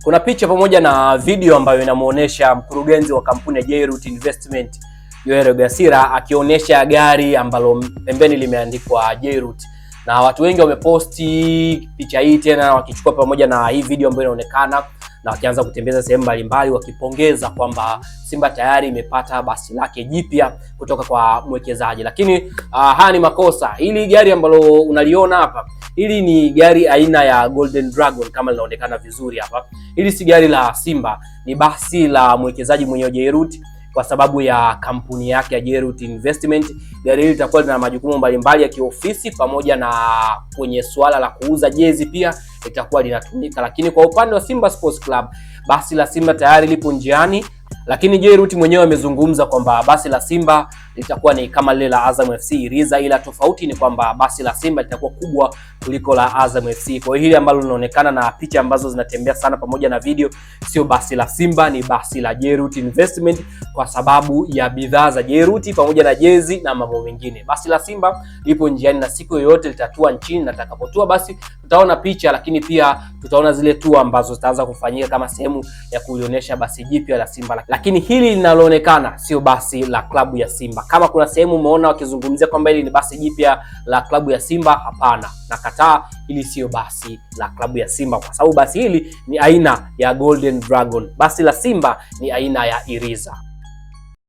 Kuna picha pamoja na video ambayo inamuonesha mkurugenzi wa kampuni ya J-Root Investment Yoel Gasira akionyesha gari ambalo pembeni limeandikwa J-Root, na watu wengi wameposti picha hii tena wakichukua pamoja na hii video ambayo inaonekana, na wakianza kutembeza sehemu mbalimbali wakipongeza kwamba Simba tayari imepata basi lake jipya kutoka kwa mwekezaji. Lakini haya ni makosa. Hili gari ambalo unaliona hapa, hili ni gari aina ya Golden Dragon kama linaonekana vizuri hapa. Hili si gari la Simba, ni basi la mwekezaji mwenyewe J-Root kwa sababu ya kampuni yake ya J-Root Investment. Gari hili litakuwa lina majukumu mbalimbali ya kiofisi pamoja na kwenye suala la kuuza jezi pia litakuwa linatumika. Lakini kwa upande wa Simba Sports Club, basi la Simba tayari lipo njiani, lakini J-Root mwenyewe amezungumza kwamba basi la Simba litakuwa ni kama lile la Azam FC Iriza, ila tofauti ni kwamba basi la Simba litakuwa kubwa kuliko la Azam FC. Kwa hiyo hili ambalo linaonekana na picha ambazo zinatembea sana pamoja na video, sio basi la Simba, ni basi la J-Root Investment kwa sababu ya bidhaa za J-Root pamoja na jezi na mambo mengine. Basi la Simba lipo njiani na siku yoyote litatua nchini, na litakapotua basi tutaona picha, lakini pia tutaona zile tour ambazo zitaanza kufanyika kama sehemu ya kulionyesha basi jipya la Simba. Lakini hili linaloonekana sio basi la klabu ya Simba. Kama kuna sehemu umeona wakizungumzia kwamba hili ni basi jipya la klabu ya Simba, hapana, nakataa, hili sio basi la klabu ya Simba kwa sababu basi hili ni aina ya Golden Dragon. Basi la Simba ni aina ya Iriza.